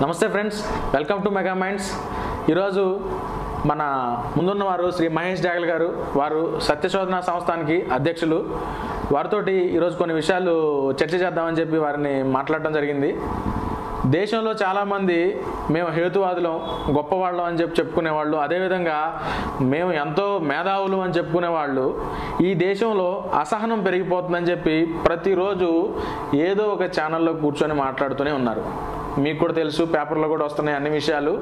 నమస్తే friends, welcome to mega minds. ఈరోజు మన ముందున్నవారు శ్రీ మహేష్ జాగల్ గారు. వారు సత్యశోధన సంస్థానికి అధ్యక్షులు. వారితోటి ఈరోజు కొన్ని విషయాలు చర్చ చేద్దామని చెప్పి వారిని మాట్లాడటం జరిగింది. దేశంలో చాలామంది మేము హేతువాదులం, గొప్పవాళ్ళం అని చెప్పుకునేవాళ్ళు, అదేవిధంగా మేము ఎంతో మేధావులు అని చెప్పుకునేవాళ్ళు ఈ దేశంలో అసహనం పెరిగిపోతుందని చెప్పి ప్రతిరోజు ఏదో ఒక ఛానల్లో కూర్చొని మాట్లాడుతూనే ఉన్నారు. మీకు కూడా తెలుసు, పేపర్లో కూడా వస్తున్నాయి అన్ని విషయాలు,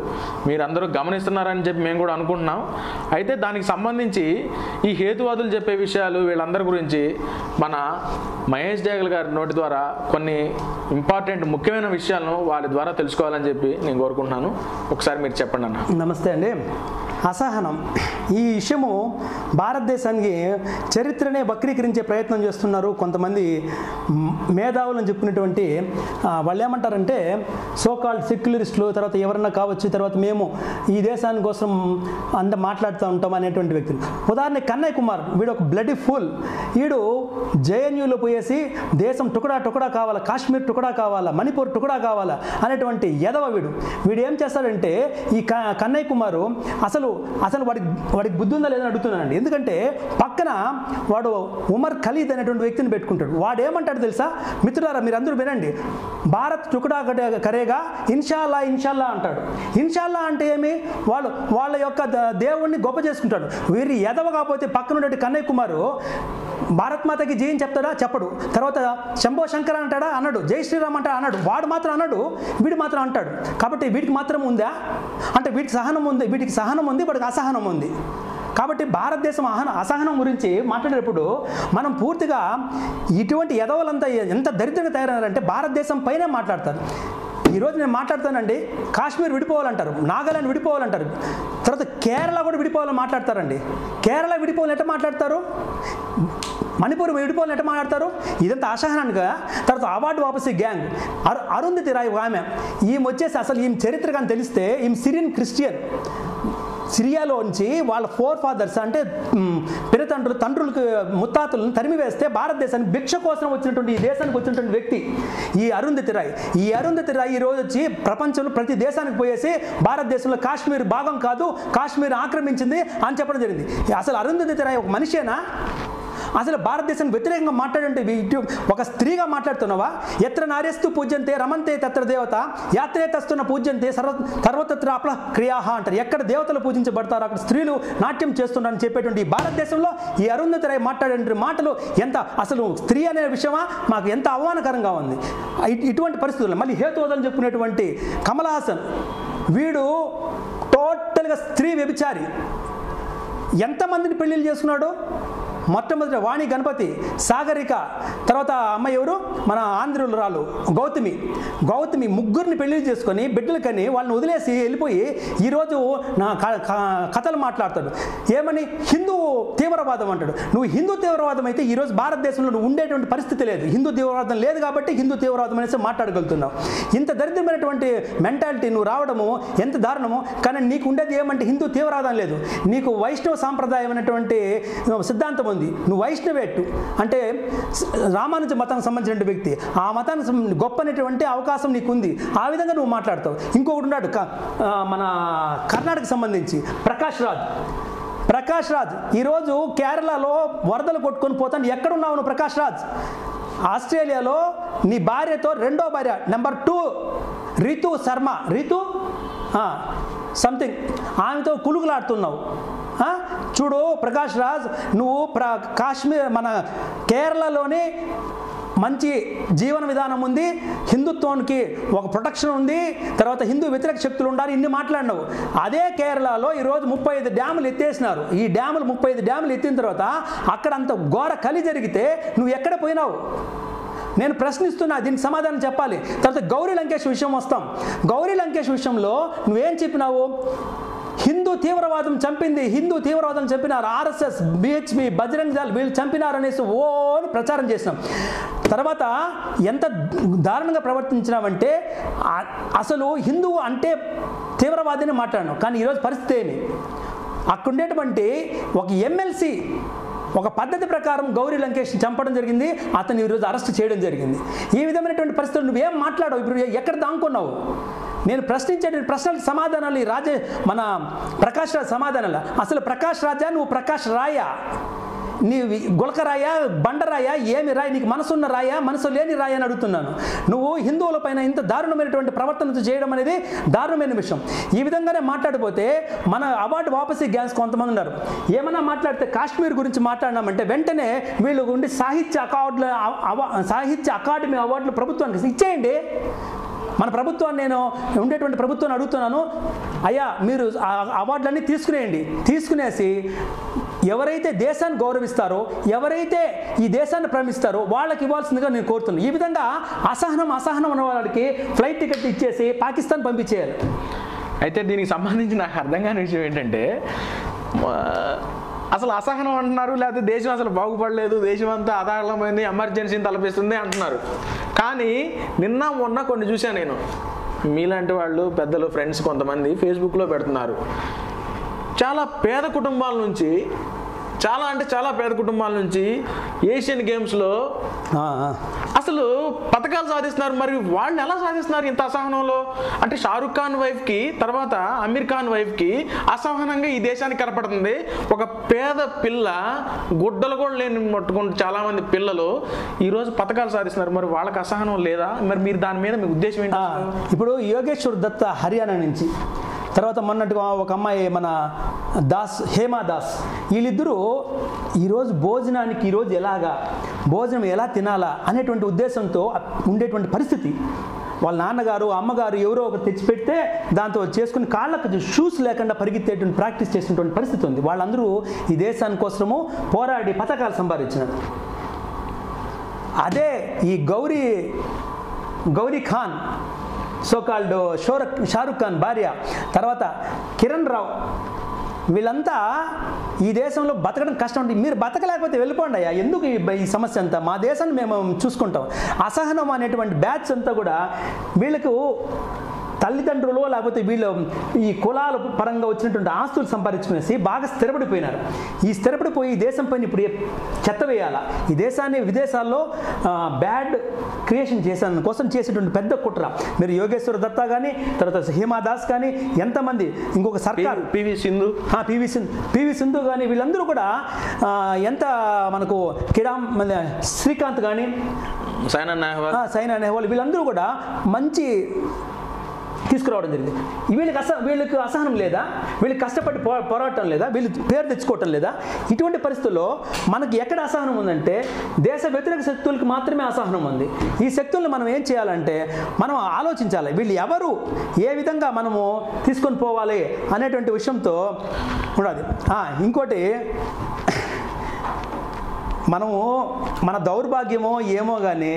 మీరందరూ గమనిస్తున్నారని చెప్పి మేము కూడా అనుకుంటున్నాం. అయితే దానికి సంబంధించి ఈ హేతువాదులు చెప్పే విషయాలు వీళ్ళందరి గురించి మన మహేష్ జాగల్ గారి నోటి ద్వారా కొన్ని ఇంపార్టెంట్ ముఖ్యమైన విషయాలను వారి ద్వారా తెలుసుకోవాలని చెప్పి నేను కోరుకుంటున్నాను. ఒకసారి మీరు చెప్పండి అన్న. నమస్తే అండి. అసహనం ఈ విషయము భారతదేశానికి చరిత్రనే వక్రీకరించే ప్రయత్నం చేస్తున్నారు కొంతమంది మేధావులను చెప్పుకునేటువంటి వాళ్ళు. ఏమంటారంటే సోకాల్డ్ సెక్యులరిస్టులు, తర్వాత ఎవరన్నా కావచ్చు, తర్వాత మేము ఈ దేశాని కోసం అంత మాట్లాడుతూ ఉంటాం అనేటువంటి వ్యక్తులు. ఉదాహరణ కన్నయ్య కుమార్, వీడు ఒక బ్లడీ ఫుల్. వీడు జేఎన్యూలో పోయేసి దేశం టుకడా కావాలా, కాశ్మీర్ టుకడా కావాలా, మణిపూర్ టుకడా కావాలా అనేటువంటి ఎదవ వీడు ఏం చేస్తాడంటే, ఈ కన్నయ్య కుమారు అసలు వాడికి బుద్ధి ఉందా లేదని అడుగుతున్నానండి. ఎందుకంటే పక్కన వాడు ఉమర్ ఖలీద్ అనేటువంటి వ్యక్తిని పెట్టుకుంటాడు. వాడు ఏమంటాడు తెలుసా మిత్రులారా, మీరు అందరూ వినండి. భారత్ టుకడా కరేగా ఇన్షాల్లా ఇన్షాల్లా అంటాడు. ఇన్షాల్లా అంటే ఏమి? వాళ్ళ యొక్క దేవుణ్ణి గొప్ప చేసుకుంటాడు. వీరి ఎదవ కాకపోతే పక్కన ఉండే కన్నయ్య కుమారు భారత్ మాతకి జై అని చెప్తాడా? చెప్పడు. తర్వాత శంభో శంకర అంటాడా? అన్నాడు. జై శ్రీరామ్ అంటాడా? అన్నాడు. వాడు మాత్రం అన్నాడు, వీడు మాత్రం అంటాడు. కాబట్టి వీడికి మాత్రం ఉందా అంటే వీడికి సహనం ఉంది, వీడికి సహనం ఉంది, వాడికి అసహనం ఉంది. కాబట్టి భారతదేశం అసహనం గురించి మాట్లాడేటప్పుడు మనం పూర్తిగా ఇటువంటి ఎదవలంతా ఎంత దరిద్రంగా తయారయ్యారంటే భారతదేశం పైనే మాట్లాడతారు. ఈరోజు నేను మాట్లాడతానండి, కాశ్మీర్ విడిపోవాలంటారు, నాగాలాండ్ విడిపోవాలంటారు, తర్వాత కేరళ కూడా విడిపోవాలని మాట్లాడతారండి. కేరళ విడిపోవాలని ఎట్లా మాట్లాడతారు? మణిపూర్ విడిపోవాలని ఎట్లా మాట్లాడతారు? ఇదంతా అసహనానికి. తర్వాత అవార్డు వాపసి గ్యాంగ్ అరుంధతి రాయ్ ఆమె, ఈమె వచ్చేసి అసలు ఈమె చరిత్ర కానీ తెలిస్తే ఈమె సిరియన్ క్రిస్టియన్. సిరియాలోంచి వాళ్ళ ఫాదర్స్ అంటే తండ్రులకు ముత్తాతలను తరిమివేస్తే భారతదేశానికి భిక్ష కోసం వచ్చినటువంటి, ఈ దేశానికి వచ్చినటువంటి వ్యక్తి ఈ అరుంధతి రాయ్. ఈ అరుంధతి రాయ్ ఈరోజు వచ్చి ప్రపంచంలో ప్రతి దేశానికి పోయేసి భారతదేశంలో కాశ్మీర్ భాగం కాదు, కాశ్మీర్ ఆక్రమించింది అని చెప్పడం జరిగింది. అసలు అరుంధతి రాయ్ ఒక మనిషేనా? అసలు భారతదేశానికి వ్యతిరేకంగా మాట్లాడంటే ఒక స్త్రీగా మాట్లాడుతున్నావా? ఎత్ర నార్యస్తు పూజ్యంతే రమంతే తత్ర దేవత యాత్రే తస్తున్న పూజ్యంతే సర్వతత్ర అప్ల క్రియాహ అంటారు. ఎక్కడ దేవతలు పూజించబడతారో అక్కడ స్త్రీలు నాట్యం చేస్తున్నారని చెప్పేటువంటి ఈ భారతదేశంలో ఈ అరుంధతి రాయ్ మాట్లాడే మాటలు ఎంత అసలు స్త్రీ అనే విషయమా మాకు ఎంత అవమానకరంగా ఉంది. ఇటువంటి పరిస్థితుల్లో మళ్ళీ హేతువాదం చెప్పుకునేటువంటి కమల్ హాసన్, వీడు టోటల్గా స్త్రీ వ్యభిచారి. ఎంతమందిని పెళ్లిళ్ళు చేసుకున్నాడు? మొట్టమొదటి వాణి గణపతి, సాగరిక, తర్వాత అమ్మాయి ఎవరు మన ఆంధ్రురాలు గౌతమి ముగ్గురిని పెళ్లి చేసుకొని బిడ్డలకని వాళ్ళని వదిలేసి వెళ్ళిపోయి ఈరోజు నా కథలు మాట్లాడతాడు. ఏమని? హిందూ తీవ్రవాదం అంటాడు. నువ్వు హిందూ తీవ్రవాదం అయితే ఈరోజు భారతదేశంలో నువ్వు ఉండేటువంటి పరిస్థితి లేదు. హిందూ తీవ్రవాదం లేదు కాబట్టి హిందూ తీవ్రవాదం అనేసి మాట్లాడగలుగుతున్నావు. ఇంత దరిద్రమైనటువంటి మెంటాలిటీ నువ్వు రావడము ఎంత దారుణము. కానీ నీకు ఉండేది ఏమంటే హిందూ తీవ్రవాదం లేదు, నీకు వైష్ణవ సాంప్రదాయం అనేటువంటి సిద్ధాంతం ఉంది. నువ్వు వైష్ణవేట్టు అంటే రామానుజ మతానికి సంబంధించిన వ్యక్తి, ఆ మతానికి గొప్ప అనేటువంటి అవకాశం నీకు ఉంది. ఆ విధంగా నువ్వు మాట్లాడతావు. ఇంకొకటి ఉన్నాడు మన కర్ణాటక సంబంధించి ప్రకాష్ రాజ్ ఈరోజు కేరళలో వరదలు కొట్టుకొని పోతాను. ఎక్కడున్నావు నువ్వు ప్రకాష్ రాజ్? ఆస్ట్రేలియాలో నీ భార్యతో రెండో భార్య నెంబర్ 2 రితు శర్మ సంథింగ్ ఆమెతో కులుగులాడుతున్నావు. చూడు ప్రకాష్ రాజ్, నువ్వు కాశ్మీర్ మన కేరళలోనే మంచి జీవన విధానం ఉంది, హిందుత్వానికి ఒక ప్రొటెక్షన్ ఉంది, తర్వాత హిందూ వ్యతిరేక శక్తులు ఉండాలి, ఇన్ని మాట్లాడినావు. అదే కేరళలో ఈరోజు 35 డ్యాములు ఎత్తేసినారు. ఈ డ్యాములు 35 డ్యాములు ఎత్తిన తర్వాత అక్కడ అంత ఘోర కలి జరిగితే నువ్వు ఎక్కడ పోయినావు? నేను ప్రశ్నిస్తున్నా, దీనికి సమాధానం చెప్పాలి. తర్వాత గౌరీ లంకేష్ విషయం వస్తాం. గౌరీ లంకేష్ విషయంలో నువ్వేం చెప్పినావు? హిందూ తీవ్రవాదం చంపినారు, ఆర్ఎస్ఎస్, బిహెచ్పి, బజరంగ్ దళ్ వీళ్ళు చంపినారనేసి అని ప్రచారం చేసినాం. తర్వాత ఎంత దారుణంగా ప్రవర్తించినావంటే అసలు హిందువు అంటే తీవ్రవాదిని మాట్లాడినావు. కానీ ఈరోజు పరిస్థితి ఏమి? అక్కడుండేటువంటి ఒక ఎమ్మెల్సీ ఒక పద్ధతి ప్రకారం గౌరీ లంకేష్ చంపడం జరిగింది, అతన్ని ఈరోజు అరెస్ట్ చేయడం జరిగింది. ఈ విధమైనటువంటి పరిస్థితులు నువ్వేం మాట్లాడవు? ఇప్పుడు ఎక్కడ దాంకున్నావు? నేను ప్రశ్నించే ప్రశ్నలకు సమాధానాలు మన ప్రకాష్ రాజ్ సమాధానాలు. అసలు ప్రకాష్ రాజా నువ్వు ప్రకాష్ రాయా, నీ గులక రాయా, బండరాయా, ఏమి రాయి, నీకు మనసున్న రాయా, మనసు లేని రాయా అని అడుగుతున్నాను. నువ్వు హిందువుల పైన ఇంత దారుణమైనటువంటి ప్రవర్తన చేయడం అనేది దారుణమైన విషయం. ఈ విధంగానే మాట్లాడిపోతే మన అవార్డు వాపసీ గ్యాంగ్స్ కొంతమంది ఉన్నారు. ఏమన్నా మాట్లాడితే కాశ్మీర్ గురించి మాట్లాడినామంటే వెంటనే వీళ్ళు ఉండి సాహిత్య అకాడమీ అవార్డులు ప్రభుత్వానికి ఇచ్చేయండి. మన ప్రభుత్వాన్ని నేను ఉండేటువంటి ప్రభుత్వాన్ని అడుగుతున్నాను, అయ్యా మీరు అవార్డులన్నీ తీసుకునేసి ఎవరైతే దేశాన్ని గౌరవిస్తారో, ఎవరైతే ఈ దేశాన్ని ప్రేమిస్తారో వాళ్ళకి ఇవ్వాల్సిందిగా నేను కోరుతున్నాను. ఈ విధంగా అసహనం అన్న వాళ్ళకి ఫ్లైట్ టికెట్ ఇచ్చేసి పాకిస్తాన్ పంపించేయాలి. అయితే దీనికి సంబంధించి నాకు అర్థం కాని విషయం ఏంటంటే, అసలు అసహనం అంటున్నారు, లేకపోతే దేశం అసలు బాగుపడలేదు, దేశం అంతా అదాళమైంది, ఎమర్జెన్సీని తలపిస్తుంది అంటున్నారు. కానీ నిన్న మొన్న కొన్ని చూశాను నేను, మీలాంటి వాళ్ళు పెద్దలు ఫ్రెండ్స్ కొంతమంది ఫేస్బుక్లో పెడుతున్నారు. చాలా పేద కుటుంబాల నుంచి, చాలా పేద కుటుంబాల నుంచి ఏషియన్ గేమ్స్లో అసలు పథకాలు సాధిస్తున్నారు. మరి వాళ్ళు ఎలా సాధిస్తున్నారు ఇంత అసహనంలో? అంటే షారుఖ్ ఖాన్ వైఫ్కి, తర్వాత అమీర్ ఖాన్ వైఫ్కి అసహనంగా ఈ దేశానికి కనపడుతుంది. ఒక పేద పిల్ల, గుడ్డలు కూడా లేని పట్టుకుంటే చాలామంది పిల్లలు ఈరోజు పథకాలు సాధిస్తున్నారు. మరి వాళ్ళకి అసహనం లేదా? మరి మీరు దాని మీద మీ ఉద్దేశం ఏంటి? ఇప్పుడు యోగేశ్వర్ దత్ హర్యానా నుంచి, తర్వాత మొన్నట్టుగా ఒక అమ్మాయి మన హేమా దాస్, వీళ్ళిద్దరూ ఈరోజు భోజనానికి ఈరోజు భోజనం ఎలా తినాలా అనేటువంటి ఉద్దేశంతో ఉండేటువంటి పరిస్థితి. వాళ్ళ నాన్నగారు అమ్మగారు ఎవరో ఒకరు తెచ్చిపెడితే దాంతో చేసుకుని కాళ్ళకు షూస్ లేకుండా పరిగెత్తేటువంటి ప్రాక్టీస్ చేసినటువంటి పరిస్థితి ఉంది. వాళ్ళందరూ ఈ దేశానికోసము పోరాడి పథకాలు సంపాదించినారు. అదే ఈ గౌరీ ఖాన్, సోకాల్డ్ షారుఖ్ ఖాన్ భార్య, తర్వాత కిరణ్ రావు, వీళ్ళంతా ఈ దేశంలో బతకడం కష్టం ఉంటుంది. మీరు బతకలేకపోతే వెళ్ళిపోండి అయ్యా, ఎందుకు ఈ సమస్య అంతా, మా దేశాన్ని మేము చూసుకుంటాం. అసహనం అనేటువంటి బ్యాచ్ అంతా కూడా వీళ్ళకు తల్లిదండ్రులు లేకపోతే వీళ్ళు ఈ కులాల పరంగా వచ్చినటువంటి ఆస్తులు సంపాదించుకునేసి బాగా స్థిరపడిపోయినారు. ఈ స్థిరపడిపోయి ఈ దేశం పైన ఇప్పుడు చెత్త వేయాలా, ఈ దేశాన్ని విదేశాల్లో బ్యాడ్ క్రియేషన్ చేసాను కోసం చేసేటువంటి పెద్ద కుట్ర. మీరు యోగేశ్వర్ దత్తా కానీ, తర్వాత హేమా దాస్ కానీ, ఎంతమంది, ఇంకొక సర్కార్ పివి సింధు కానీ, వీళ్ళందరూ కూడా ఎంత మనకు శ్రీకాంత్ కానీ, సైనా నెహ్వాల్, వీళ్ళందరూ కూడా మంచి తీసుకురావడం జరిగింది. వీళ్ళకి అసహనం లేదా? వీళ్ళకి కష్టపడి పోరాటం లేదా? వీళ్ళు పేరు తెచ్చుకోవటం లేదా? ఇటువంటి పరిస్థితుల్లో మనకి ఎక్కడ అసహనం ఉందంటే దేశ వ్యతిరేక శక్తులకు మాత్రమే అసహనం ఉంది. ఈ శక్తులను మనం ఏం చేయాలంటే మనం ఆలోచించాలి, వీళ్ళు ఎవరు, ఏ విధంగా మనము తీసుకొని పోవాలి అనేటువంటి విషయంతో ఉండాలి. ఇంకోటి, మనము మన దౌర్భాగ్యమో ఏమో కానీ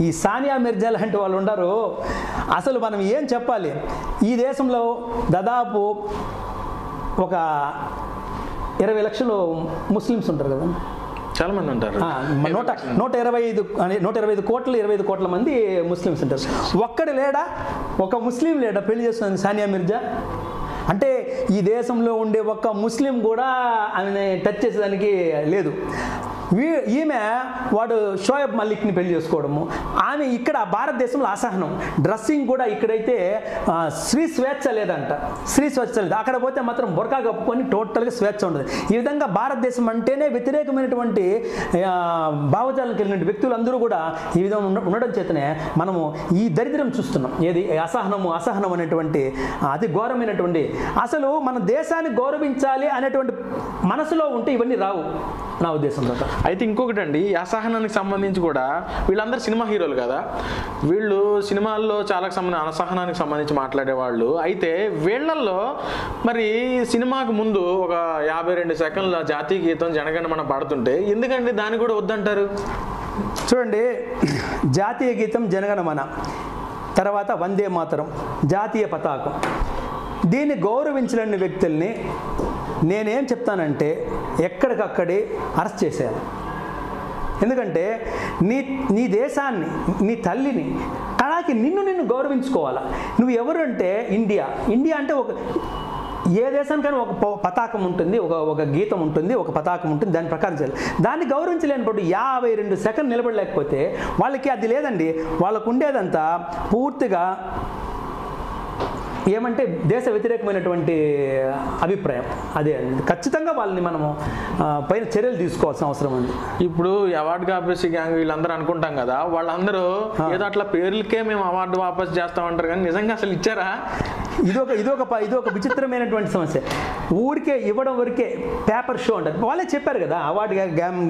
ఈ సానియా మిర్జా లాంటి వాళ్ళు ఉండరు. అసలు మనం ఏం చెప్పాలి? ఈ దేశంలో దాదాపు ఒక 20 లక్షలు ముస్లిమ్స్ ఉంటారు కదా, చాలా మంది ఉంటారు. 125 కోట్లు 25 కోట్ల మంది ముస్లిమ్స్ ఉంటారు. ఒక్కడు లేడా, ఒక ముస్లిం లేడా పెళ్లి చేస్తుంది సానియా మిర్జా? అంటే ఈ దేశంలో ఉండే ఒక్క ముస్లిం కూడా ఆమెను టచ్ చేసేదానికి లేదు. ఈమె వాడు షోయబ్ మలిక్ని పెళ్లి చేసుకోవడము, ఆమె ఇక్కడ భారతదేశంలో అసహనం. డ్రెస్సింగ్ కూడా ఇక్కడైతే స్త్రీ స్వేచ్ఛ లేదంట, అక్కడ పోతే మాత్రం బొరకా కప్పుకొని టోటల్గా స్వేచ్ఛ ఉండదు. ఈ విధంగా భారతదేశం అంటేనే వ్యతిరేకమైనటువంటి భావజాలం కలిగిన వ్యక్తులందరూ కూడా ఈ విధంగా ఉండడం చేతనే మనము ఈ దరిద్రం చూస్తున్నాం. ఏది అసహనం అనేటువంటి అతి ఘోరమైనటువంటి, అసలు మన దేశాన్ని గౌరవించాలి అనేటువంటి మనసులో ఉంటే ఇవన్నీ రావు నా ఉద్దేశంలో. అయితే ఇంకొకటి అండి, ఈ అసహనానికి సంబంధించి కూడా వీళ్ళందరూ సినిమా హీరోలు కదా, వీళ్ళు సినిమాల్లో చాలా అసహనానికి సంబంధించి మాట్లాడేవాళ్ళు. అయితే వీళ్ళల్లో మరి సినిమాకు ముందు ఒక 52 సెకండ్ల జాతీయ గీతం జనగణమన పాడుతుంటే ఎందుకండి దాన్ని కూడా వద్దంటారు? చూడండి, జాతీయ గీతం జనగణమన, తర్వాత వందే మాతరం, జాతీయ పతాకం, దీన్ని గౌరవించలేని వ్యక్తుల్ని నేనేం చెప్తానంటే ఎక్కడికక్కడే అరెస్ట్ చేసేయాలి. ఎందుకంటే నీ దేశాన్ని, నీ తల్లిని, కళాకి నిన్ను గౌరవించుకోవాలా. నువ్వు ఎవరు అంటే ఇండియా అంటే ఒక ఏ దేశానికైనా ఒక పతాకం ఉంటుంది, ఒక గీతం ఉంటుంది, ఒక పతాకం ఉంటుంది, దాని ప్రకారం చేయాలి. దాన్ని గౌరవించలేనప్పుడు 52 సెకండ్లు నిలబడలేకపోతే వాళ్ళకి అది లేదండి. వాళ్ళకు ఉండేదంతా పూర్తిగా ఏమంటే దేశ వ్యతిరేకమైనటువంటి అభిప్రాయం. అదే ఖచ్చితంగా వాళ్ళని మనము పైన చర్యలు తీసుకోవాల్సిన అవసరం ఉంది. ఇప్పుడు అవార్డు కాపేసి గ్యాంగ్ వీళ్ళందరూ అనుకుంటాం కదా, వాళ్ళందరూ ఏదో అట్లా పేర్లకే మేము అవార్డు వాపస్ చేస్తామంటారు, కానీ నిజంగా అసలు ఇచ్చారా? ఇదొక విచిత్రమైనటువంటి సమస్య. ఊరికే ఇవ్వడం వరకే పేపర్ షో అంటారు. వాళ్ళే చెప్పారు కదా, అవార్డు గ్యాంగ్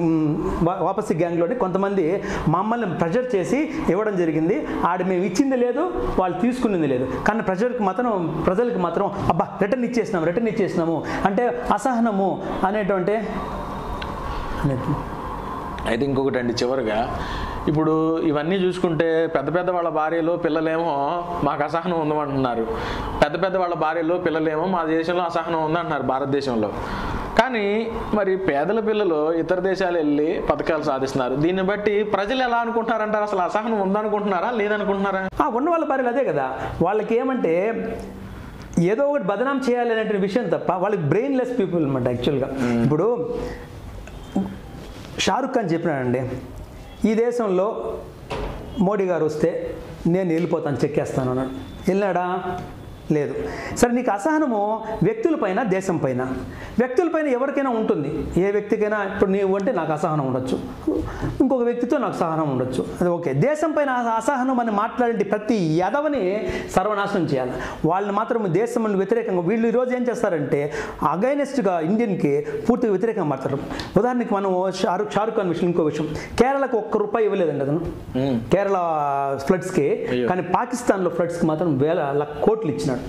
వాపసి గ్యాంగ్లోని కొంతమంది మమ్మల్ని ప్రెజర్ చేసి ఇవ్వడం జరిగింది, మేము ఇచ్చింది లేదు, వాళ్ళు తీసుకున్నది లేదు. కానీ ప్రజలకు మాత్రం అబ్బా రిటర్న్ ఇచ్చేసినాము అంటే అసహనము అనేటువంటి. అయితే ఇంకొకటి అండి, చివరిగా ఇప్పుడు ఇవన్నీ చూసుకుంటే పెద్ద వాళ్ళ భార్యలు పిల్లలేమో మాకు అసహనం ఉందమంటున్నారు, పెద్ద వాళ్ళ భార్యలు పిల్లలేమో మా దేశంలో అసహనం ఉందంటున్నారు భారతదేశంలో. కానీ మరి పేదల పిల్లలు ఇతర దేశాలు వెళ్ళి పథకాలు సాధిస్తున్నారు. దీన్ని బట్టి ప్రజలు ఎలా అనుకుంటున్నారంటారు? అసలు అసహనం ఉందనుకుంటున్నారా లేదనుకుంటున్నారా? ఉన్న వాళ్ళ భార్యలు అదే కదా, వాళ్ళకి ఏమంటే ఏదో ఒకటి బదనాం చేయాలి అనే విషయం తప్ప వాళ్ళకి బ్రెయిన్లెస్ పీపుల్ అనమాట యాక్చువల్గా. ఇప్పుడు షారుఖ్ ఖాన్ చెప్పినాడండి, ఈ దేశంలో మోడీ గారు వస్తే నేను వెళ్ళిపోతాను, చెక్కేస్తాను అన్నాడు. వెళ్ళాడా? లేదు. సరే, నీకు అసహనము వ్యక్తులపైన వ్యక్తులపైన ఎవరికైనా ఉంటుంది. ఏ వ్యక్తికైనా ఇప్పుడు నీవు అంటే నాకు అసహనం ఉండొచ్చు, ఇంకొక వ్యక్తితో నాకు సహనం ఉండొచ్చు, అది ఓకే. దేశం పైన అసహనం అని మాట్లాడే ప్రతి యాదవని సర్వనాశనం చేయాలి. వాళ్ళని మాత్రం దేశం వ్యతిరేకంగా వీళ్ళు ఈరోజు ఏం చేస్తారంటే అగైనెస్ట్గా ఇండియన్కి పూర్తిగా వ్యతిరేకంగా మాట్లాడతారు. ఉదాహరణకి మనం షారుఖ్ ఖాన్ విషయం, ఇంకో విషయం, కేరళకు ₹1 ఇవ్వలేదండి అతను కేరళ ఫ్లడ్స్కి, కానీ పాకిస్తాన్లో ఫ్లడ్స్కి మాత్రం వేల కోట్లు ఇచ్చినాడు.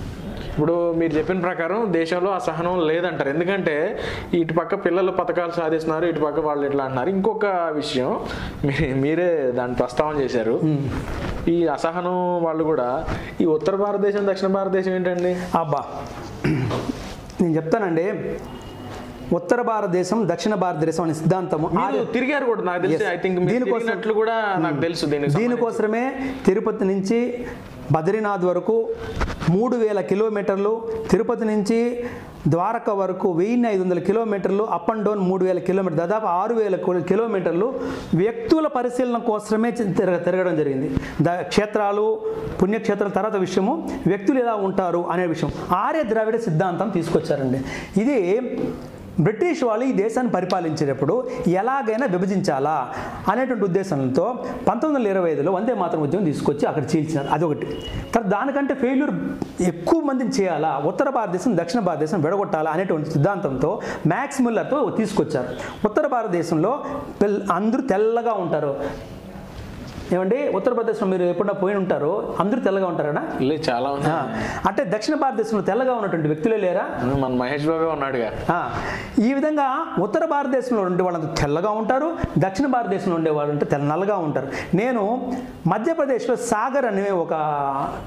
ఇప్పుడు మీరు చెప్పిన ప్రకారం దేశంలో అసహనం లేదంటారు, ఎందుకంటే ఇటుపక్క పిల్లలు పథకాలు సాధిస్తున్నారు, ఇటుపక్క వాళ్ళు ఎట్లా అంటున్నారు. ఇంకొక విషయం మీరే దాన్ని ప్రస్తావన చేశారు, ఈ అసహనం వాళ్ళు కూడా ఈ ఉత్తర భారతదేశం దక్షిణ భారతదేశం ఏంటండి? అబ్బా నేను చెప్తానండి, ఉత్తర భారతదేశం దక్షిణ భారతదేశం అనే సిద్ధాంతము తిరిగారు కూడా నాకు తెలిసి. ఐ థింక్ దీనికోసం కూడా నాకు తెలుసు. దీనికోసమే తిరుపతి నుంచి బద్రీనాథ్ వరకు 3000 కిలోమీటర్లు, తిరుపతి నుంచి ద్వారకా వరకు 1500 కిలోమీటర్లు, అప్ అండ్ డౌన్ 3000 కిలోమీటర్లు, దాదాపు 6000 కిలోమీటర్లు వ్యక్తుల పరిశీలన కోసమే తిరగడం జరిగింది. క్షేత్రాలు, పుణ్యక్షేత్రాల తర్వాత విషయము వ్యక్తులు ఎలా ఉంటారు అనే విషయం ఆర్య ద్రావిడ సిద్ధాంతం తీసుకొచ్చారండి. ఇది బ్రిటిష్ వాళ్ళు ఈ దేశాన్ని పరిపాలించేటప్పుడు ఎలాగైనా విభజించాలా అనేటువంటి ఉద్దేశంతో 1925లో వందే మాతరం ఉద్యమం తీసుకొచ్చి అక్కడ చీల్చినారు. అదొకటి. తర్వాత దానికంటే ఫెయిల్యూర్ ఎక్కువ మందిని చేయాలా, ఉత్తర భారతదేశం దక్షిణ భారతదేశం విడగొట్టాలా అనేటువంటి సిద్ధాంతంతో మ్యాక్స్ ముల్లర్తో తీసుకొచ్చారు. ఉత్తర భారతదేశంలో అందరూ తెల్లగా ఉంటారు. ఏమండి, ఉత్తరప్రదేశ్లో మీరు ఎప్పుడన్నా పోయి ఉంటారో అందరూ తెల్లగా ఉంటారా? లేదు, చాలా అంటే దక్షిణ భారతదేశంలో తెల్లగా ఉన్నటువంటి వ్యక్తులే లేరా? మన మహేష్ బాబే ఉన్నాడుగా. ఈ విధంగా ఉత్తర భారతదేశంలో ఉండే వాళ్ళంతా తెల్లగా ఉంటారు, దక్షిణ భారతదేశంలో ఉండే వాళ్ళు అంటే నల్లగా ఉంటారు. నేను మధ్యప్రదేశ్లో సాగర్ అనే ఒక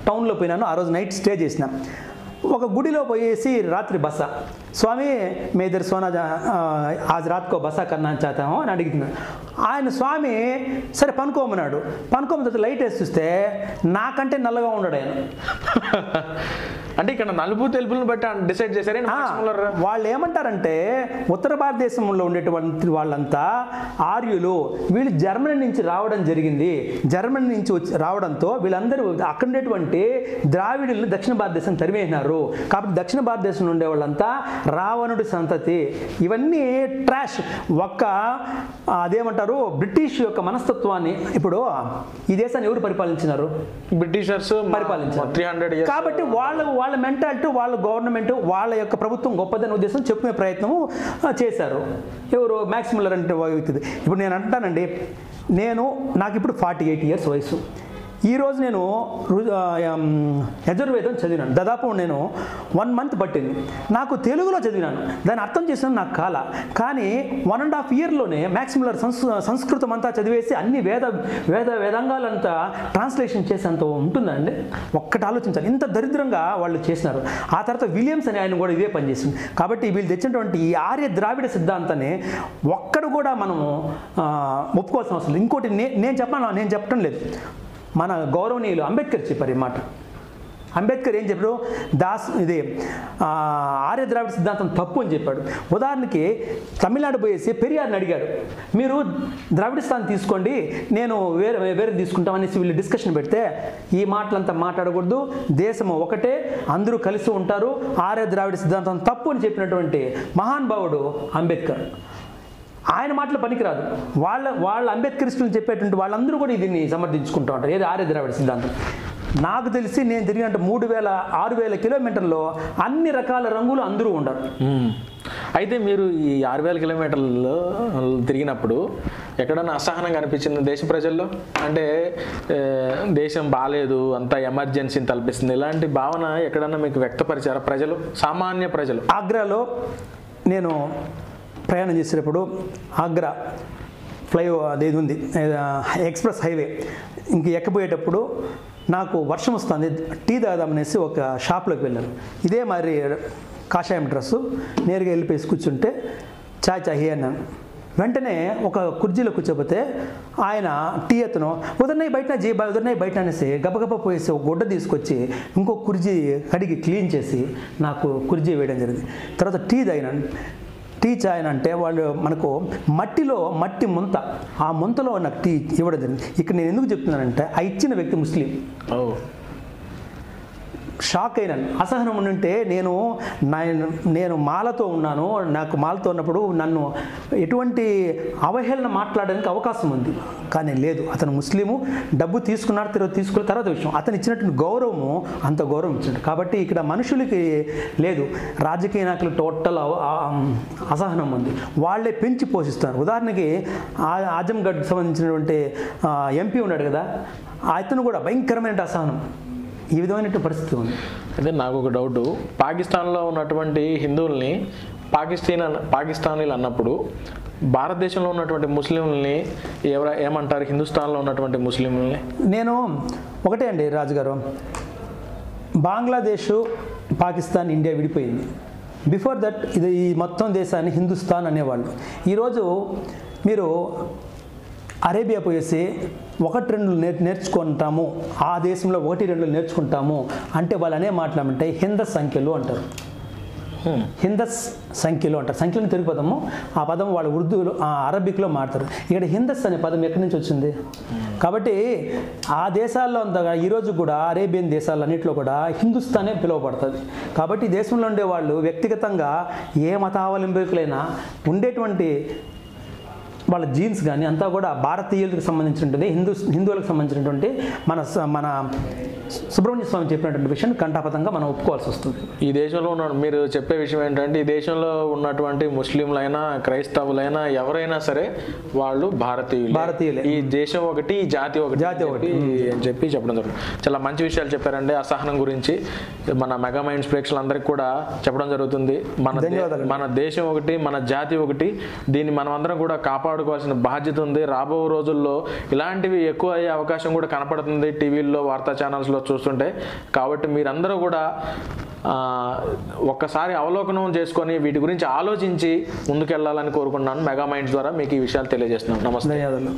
టౌన్లో పోయినాను. ఆ రోజు నైట్ స్టే చేసిన. ఒక గుడిలో పోయేసి రాత్రి బస, స్వామి మే ఇద్దరు సోనా ఆజ్ రాత్కో బసా కన్నా చాతాము అని అడుగుతున్నాడు. ఆయన స్వామి సరే పనుకోమన్నాడు. పనుకోమన్న తర్వాత లైట్ వేసి చూస్తే నాకంటే నల్లగా ఉన్నాడు ఆయన. అంటే ఇక్కడ నలుపు తెలుపులను బట్టి డిసైడ్ చేశారు. వాళ్ళు ఏమంటారంటే ఉత్తర భారతదేశంలో ఉండేటువంటి వాళ్ళంతా ఆర్యులు, వీళ్ళు జర్మనీ నుంచి రావడం జరిగింది. జర్మనీ నుంచి రావడంతో వీళ్ళందరూ అక్కడ ఉండేటువంటి ద్రావిడులను దక్షిణ భారతదేశం తరిమేసినారు. కాబట్టి దక్షిణ భారతదేశంలో ఉండే వాళ్ళంతా రావణుడి సంతతి. ఇవన్నీ ట్రాష్. అదేమంటారు, బ్రిటిష్ యొక్క మనస్తత్వాన్ని. ఇప్పుడు ఈ దేశాన్ని ఎవరు పరిపాలించినారు? బ్రిటిషర్స్ పరిపాలించారు 300 years. కాబట్టి వాళ్ళ మెంటాలిటీ, వాళ్ళ గవర్నమెంట్, వాళ్ళ యొక్క ప్రభుత్వం గొప్పదనే ఉద్దేశం చెప్పుకునే ప్రయత్నము చేశారు. ఎవరు? మ్యాక్స్ ముల్లర్ అంటే వ్యక్తి. ఇప్పుడు నేను అంటానండి, నాకు ఇప్పుడు 48 years వయసు. ఈరోజు నేను యజుర్వేదం చదివినాను. దాదాపు నేను 1 month పట్టింది. నాకు తెలుగులో చదివినాను, దాన్ని అర్థం చేసిన నాకు కాల. కానీ 1.5 yearలోనే మ్యాక్స్ ముల్లర్ సంస్కృతం అంతా చదివేసి అన్ని వేదాంగాలంతా ట్రాన్స్లేషన్ చేసేంత ఉంటుందండి. ఒక్కటి ఆలోచించాలి, ఇంత దరిద్రంగా వాళ్ళు చేసినారు. ఆ తర్వాత విలియమ్స్ అని ఆయన కూడా ఇదే పనిచేసింది. కాబట్టి వీళ్ళు తెచ్చినటువంటి ఈ ఆర్య ద్రావిడ సిద్ధాంతాన్ని ఒక్కడు కూడా మనము ఒప్పుకోవాల్సిన అవసరం లేదు. ఇంకోటి నేను చెప్పటం లేదు, మన గౌరవనీయులు అంబేద్కర్ చెప్పారు ఈ మాట. అంబేద్కర్ ఏం చెప్పాడు? ఇది ఆర్య ద్రావిడ సిద్ధాంతం తప్పు అని చెప్పాడు. ఉదాహరణకి తమిళనాడు పోయేసి పెరియార్ని అడిగాడు, మీరు ద్రావిడిస్తాన్ తీసుకోండి, నేను వేరే తీసుకుంటామనేసి వీళ్ళు డిస్కషన్ పెడితే, ఈ మాటలంతా మాట్లాడకూడదు, దేశం ఒకటే, అందరూ కలిసి ఉంటారు, ఆర్య ద్రావిడ సిద్ధాంతం తప్పు అని చెప్పినటువంటి మహానుభావుడు అంబేద్కర్. ఆయన మాటలు పనికిరాదు. వాళ్ళ అంబేద్కరిస్టులు చెప్పేటువంటి వాళ్ళందరూ కూడా దీన్ని సమర్థించుకుంటూ ఉంటారు. ఏది ఆర్య ద్రావిడ సిద్ధాంతం. నాకు తెలిసి నేను తిరిగినట్టు 6,000 కిలోమీటర్లో అన్ని రకాల రంగులు అందరూ ఉండరు. అయితే మీరు ఈ 6,000 కిలోమీటర్లు తిరిగినప్పుడు ఎక్కడన్నా అసహనంగా అనిపించింది దేశ ప్రజల్లో? అంటే దేశం బాగాలేదు, అంత ఎమర్జెన్సీని తలపిస్తుంది, ఇలాంటి భావన ఎక్కడన్నా మీకు వ్యక్తపరిచారా ప్రజలు, సామాన్య ప్రజలు? ఆగ్రాలో నేను ప్రయాణం చేసేటప్పుడు ఆగ్రా అదేది ఉంది ఎక్స్ప్రెస్ హైవే ఇంక ఎక్కబోయేటప్పుడు నాకు వర్షం వస్తుంది, టీ తాగుదామనేసి ఒక షాప్లోకి వెళ్ళాను. ఇదే మరి కాషాయం డ్రెస్సు, నేరుగా వెళ్ళిపోయి కూర్చుంటే చాయ్ అన్నాను. వెంటనే ఒక కుర్జీలో కూర్చోపోతే ఆయన టీ అతను ఉదర్నై బయట అనేసి గబగబా పోయేసి ఒక గుడ్డ తీసుకొచ్చి ఇంకో కుర్జీ కడిగి క్లీన్ చేసి నాకు కుర్జీ వేయడం జరిగింది. తర్వాత టీ తాగినాను. టీ చాయ్ అంటే వాళ్ళు మనకు మట్టి ముంత, ఆ ముంతలో నాకు టీ ఇవ్వడం జరిగింది. ఇక్కడ నేను ఎందుకు చెప్తున్నానంటే ఆ ఇచ్చిన వ్యక్తి ముస్లిం. షాక్ అయినాను. అసహనం ఉంటే నేను మాలతో ఉన్నాను, నాకు మాలతో ఉన్నప్పుడు నన్ను ఎటువంటి అవహేళన మాట్లాడడానికి అవకాశం ఉంది, కానీ లేదు. అతను ముస్లిము, డబ్బు తీసుకున్నాడు, తీసుకున్న తర్వాత విషయం, అతను ఇచ్చినటువంటి గౌరవము అంత గౌరవం ఇచ్చినట్టు. కాబట్టి ఇక్కడ మనుషులకి లేదు, రాజకీయ నాయకులు టోటల్ అసహనం ఉంది, వాళ్ళే పెంచి పోషిస్తున్నారు. ఉదాహరణకి ఆజంగఢ్ సంబంధించినటువంటి ఎంపీ ఉన్నాడు కదా, అతను కూడా భయంకరమైన అసహనం, ఈ విధమైన పరిస్థితి ఉంది. అయితే నాకు ఒక డౌటు, పాకిస్తాన్లో ఉన్నటువంటి హిందువుల్ని పాకిస్తానీలు అన్నప్పుడు భారతదేశంలో ఉన్నటువంటి ముస్లింలని ఏమంటారు, హిందుస్థాన్లో ఉన్నటువంటి ముస్లింలని? నేను ఒకటే అండి రాజుగారు, బంగ్లాదేశ్, పాకిస్తాన్, ఇండియా విడిపోయింది. బిఫోర్ దట్ ఈ మొత్తం దేశాన్ని హిందుస్థాన్ అనేవాళ్ళు. ఈరోజు మీరు అరేబియా పోయేసి 1-2 నేర్చుకుంటాము, ఆ దేశంలో 1-2 నేర్చుకుంటాము అంటే వాళ్ళు అనే మాట్లాడమంటే హిందస్ సంఖ్యలు అంటారు. హిందస్ సంఖ్యలు అంటారు. సంఖ్యలను తెలుగు పదము, ఆ పదం వాళ్ళు ఉర్దూలో అరబిక్లో మాట్లాడతారు. ఇక్కడ హిందస్ అనే పదం ఎక్కడి నుంచి వచ్చింది? కాబట్టి ఆ దేశాల్లో అంతగా ఈరోజు కూడా అరేబియన్ దేశాలన్నింటిలో కూడా హిందుస్థానే పిలువబడుతుంది. కాబట్టి ఈ దేశంలో ఉండే వాళ్ళు వ్యక్తిగతంగా ఏ మతావలంబికులైనా ఉండేటువంటి వాళ్ళ జీన్స్ కానీ అంతా కూడా భారతీయులకు సంబంధించినటువంటి హిందువులకు సంబంధించినటువంటి మన సుబ్రహ్మణ్య స్వామి చెప్పినటువంటి విషయాన్ని కంఠాపతంగా మనం ఒప్పుకోవాల్సి వస్తుంది. ఈ దేశంలో ఉన్న మీరు చెప్పే విషయం ఏంటంటే, ఈ దేశంలో ఉన్నటువంటి ముస్లింలైనా క్రైస్తవులైనా ఎవరైనా సరే వాళ్ళు భారతీయులే. ఈ దేశం ఒకటి, ఈ జాతి ఒకటి అని చెప్పి చెప్పడం జరుగుతుంది. చాలా మంచి విషయాలు చెప్పారండి. అసహనం గురించి మన మెగా మైండ్స్ ప్రేక్షకులందరికీ కూడా చెప్పడం జరుగుతుంది. మన దేశం ఒకటి, మన జాతి ఒకటి, దీన్ని మనం అందరం కూడా కాపాడుకోవాల్సిన బాధ్యత ఉంది. రాబో రోజుల్లో ఇలాంటివి ఎక్కువ అయ్యే అవకాశం కూడా కనపడుతుంది టీవీల్లో, వార్తా ఛానల్స్లో చూస్తుంటే. కాబట్టి మీరందరూ కూడా ఒక్కసారి అవలోకనం చేసుకొని వీటి గురించి ఆలోచించి ముందుకెళ్లాలని కోరుకుంటున్నాను. మెగా మైండ్స్ ద్వారా మీకు ఈ విషయాలు తెలియజేస్తున్నాను. నమస్తే. ధన్యవాదాలు.